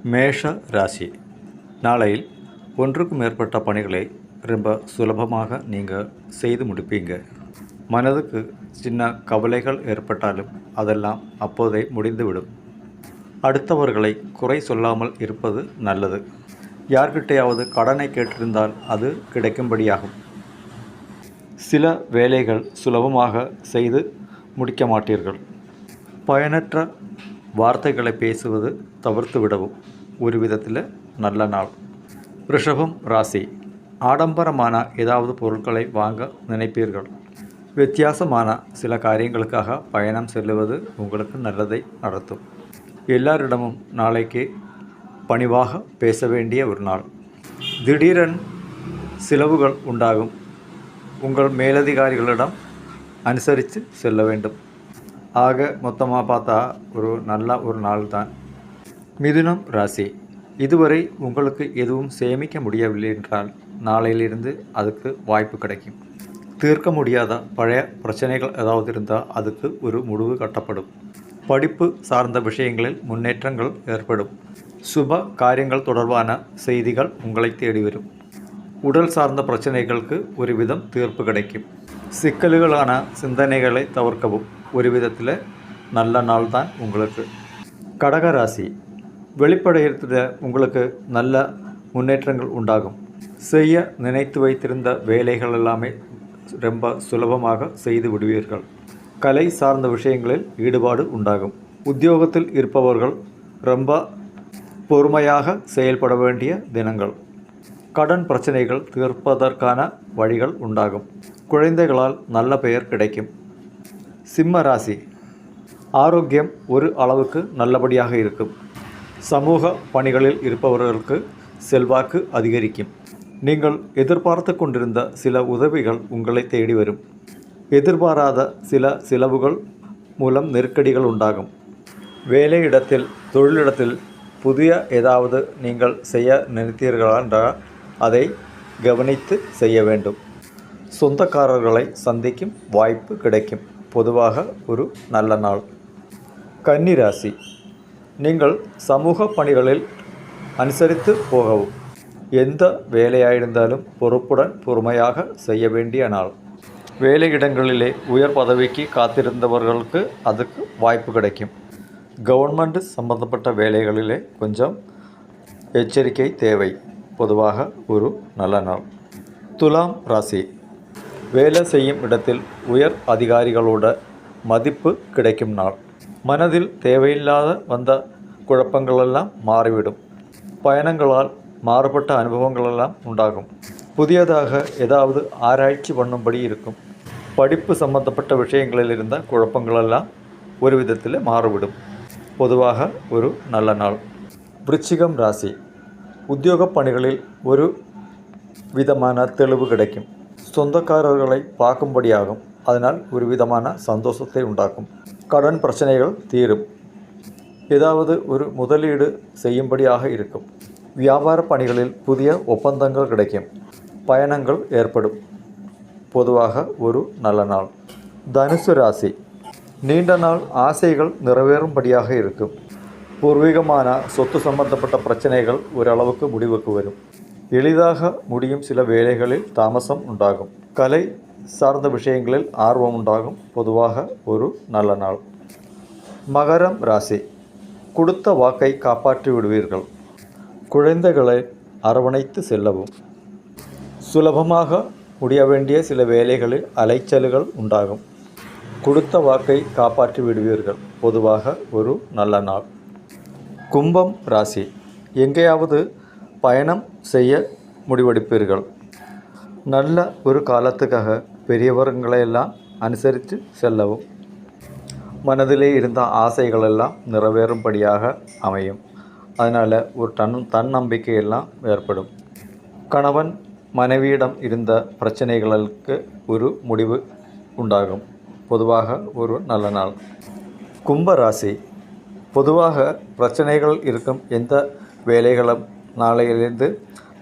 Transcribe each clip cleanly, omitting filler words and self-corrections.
மேஷ ராசி நாளையில் ஒன்றுக்கு மேற்பட்ட பணிகளை ரொம்ப சுலபமாக நீங்கள் செய்து முடிப்பீங்க. மனதுக்கு சின்ன கவலைகள் ஏற்பட்டாலும் அதெல்லாம் அப்போதே முடிந்துவிடும். அடுத்தவர்களை குறை சொல்லாமல் இருப்பது நல்லது. யார்கிட்டையாவது கடனை கேட்டிருந்தால் அது கிடைக்கும்படியாகும். சில வேலைகள் சுலபமாக செய்து முடிக்க மாட்டீர்கள். பயனற்ற வார்த்தைகளை பேசுவது தவிர்த்து விடவும் ஒரு விதத்தில் நல்ல நாள். ரிஷபம் ராசி ஆடம்பரமான ஏதாவது பொருட்களை வாங்க நினைப்பீர்கள். வித்தியாசமான சில காரியங்களுக்காக பயணம் செல்லுவது உங்களுக்கு நல்லதை நடத்தும். எல்லாரிடமும் நாளைக்கு பணிவாக பேச வேண்டிய ஒரு நாள். திடீரென செலவுகள் உண்டாகும். உங்கள் மேலதிகாரிகளிடம் அனுசரித்து செல்ல வேண்டும். ஆக மொத்தமாக பார்த்தா நல்ல ஒரு நாள் தான். மிதுனம் ராசி இதுவரை உங்களுக்கு எதுவும் சேமிக்க முடியவில்லை என்றால் நாளையிலிருந்து அதுக்கு வாய்ப்பு கிடைக்கும். தீர்க்க முடியாத பழைய பிரச்சனைகள் ஏதாவது இருந்தால் அதுக்கு ஒரு முடிவு கட்டப்படும். படிப்பு சார்ந்த விஷயங்களில் முன்னேற்றங்கள் ஏற்படும். சுப காரியங்கள் தொடர்பான செய்திகள் உங்களை தேடி வரும். உடல் சார்ந்த பிரச்சனைகளுக்கு ஒரு விதம் தீர்ப்பு கிடைக்கும். சிக்கல்களான சிந்தனைகளை தவிர்க்கவும் ஒரு விதத்தில் நல்ல நாள் தான் உங்களுக்கு. கடகராசி வெளிப்படையில் உங்களுக்கு நல்ல முன்னேற்றங்கள் உண்டாகும். செய்ய நினைத்து வைத்திருந்த வேலைகள் எல்லாமே ரொம்ப சுலபமாக செய்து விடுவீர்கள். கலை சார்ந்த விஷயங்களில் ஈடுபாடு உண்டாகும். உத்தியோகத்தில் இருப்பவர்கள் ரொம்ப பொறுமையாக செயல்பட வேண்டிய தினங்கள். கடன் பிரச்சனைகள் தீர்ப்பதற்கான வழிகள் உண்டாகும். குழந்தைகளால் நல்ல பெயர் கிடைக்கும். சிம்ம ராசி ஆரோக்கியம் ஒரு அளவுக்கு நல்லபடியாக இருக்கும். சமூக பணிகளில் இருப்பவர்களுக்கு செல்வாக்கு அதிகரிக்கும். நீங்கள் எதிர்பார்த்து கொண்டிருந்த சில உதவிகள் உங்களை தேடி வரும். எதிர்பாராத சில செலவுகள் மூலம் நெருக்கடிகள் உண்டாகும். வேலையிடத்தில் தொழிலிடத்தில் புதிய ஏதாவது நீங்கள் செய்ய நினைத்தீர்களா என்றால் அதை கவனித்து செய்ய வேண்டும். சொந்தக்காரர்களை சந்திக்கும் வாய்ப்பு கிடைக்கும். பொதுவாக ஒரு நல்ல நாள். கன்னி ராசி நீங்கள் சமூக பணிகளில் அனுசரித்து போகவும். எந்த வேலையாயிருந்தாலும் பொறுப்புடன் பொறுமையாக செய்ய வேண்டிய நாள். வேலையிடங்களிலே உயர் பதவிக்கு காத்திருந்தவர்களுக்கு அதுக்கு வாய்ப்பு கிடைக்கும். கவர்மெண்ட் சம்பந்தப்பட்ட வேலைகளிலே கொஞ்சம் எச்சரிக்கை தேவை. பொதுவாக ஒரு நல்ல நாள். துலாம் ராசி வேலை செய்யும் இடத்தில் உயர் அதிகாரிகளோட மதிப்பு கிடைக்கும் நாள். மனதில் தேவையில்லாத வந்த குழப்பங்களெல்லாம் மாறிவிடும். பயணங்களால் மாறுபட்ட அனுபவங்களெல்லாம் உண்டாகும். புதியதாக ஏதாவது ஆராய்ச்சி பண்ணும்படி இருக்கும். படிப்பு சம்பந்தப்பட்ட விஷயங்களில் இருந்த குழப்பங்களெல்லாம் ஒரு விதத்தில் மாறிவிடும். பொதுவாக ஒரு நல்ல நாள். விருச்சிகம் ராசி உத்தியோக பணிகளில் ஒரு விதமான தெளிவு கிடைக்கும். சொந்தக்காரர்களை பார்க்கும்படியாகும். அதனால் ஒரு விதமான சந்தோஷத்தை உண்டாக்கும். கடன் பிரச்சனைகள் தீரும். ஏதாவது ஒரு முதலீடு செய்யும்படியாக இருக்கும். வியாபார பணிகளில் புதிய ஒப்பந்தங்கள் கிடைக்கும். பயணங்கள் ஏற்படும். பொதுவாக ஒரு நல்ல நாள். தனுசு ராசி நீண்ட நாள் ஆசைகள் நிறைவேறும்படியாக இருக்கும். பூர்வீகமான சொத்து சம்பந்தப்பட்ட பிரச்சனைகள் ஓரளவுக்கு முடிவுக்கு வரும். எளிதாக முடியும் சில வேலைகளில் தாமசம் உண்டாகும். கலை சார்ந்த விஷயங்களில் ஆர்வம் உண்டாகும். பொதுவாக ஒரு நல்ல நாள். மகரம் ராசி கொடுத்த வாக்கை காப்பாற்றி விடுவீர்கள். குழந்தைகளை அரவணைத்து செல்லவும். சுலபமாக முடிய வேண்டிய சில வேலைகளில் அலைச்சல்கள் உண்டாகும். கொடுத்த வாக்கை காப்பாற்றி விடுவீர்கள். பொதுவாக ஒரு நல்ல நாள். கும்பம் ராசி எங்கேயாவது பயணம் செய்ய முடிவெடுப்பீர்கள். நல்ல ஒரு காலத்துக்காக பெரியவர்களையெல்லாம் அனுசரித்து செல்லவும். மனதிலே இருந்த ஆசைகளெல்லாம் நிறைவேறும்படியாக அமையும். அதனால் ஒரு தன்னம்பிக்கையெல்லாம் ஏற்படும். கணவன் மனைவியிடம் இருந்த பிரச்சனைகளுக்கு ஒரு முடிவு உண்டாகும். பொதுவாக ஒரு நல்ல நாள். கும்பராசி பொதுவாக பிரச்சனைகள் இருக்கும் எந்த வேலைகளும் நாளையிலிருந்து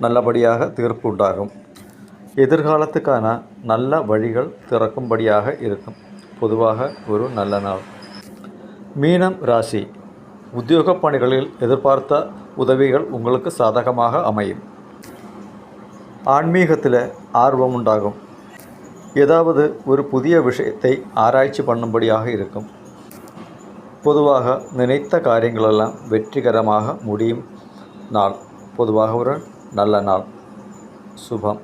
நல்லபடியாக தீர்ப்பு உண்டாகும். எதிர்காலத்துக்கான நல்ல வழிகள் திறக்கும்படியாக இருக்கும். பொதுவாக ஒரு நல்ல நாள். மீனம் ராசி உத்தியோக பணிகளில் எதிர்பார்த்த உதவிகள் உங்களுக்கு சாதகமாக அமையும். ஆன்மீகத்தில் ஆர்வம் உண்டாகும். ஏதாவது ஒரு புதிய விஷயத்தை ஆராய்ச்சி பண்ணும்படியாக இருக்கும். பொதுவாக நினைத்த காரியங்களெல்லாம் வெற்றிகரமாக முடியும் நாள். பொதுவாக ஒரு நல்ல நாள். சுபம்.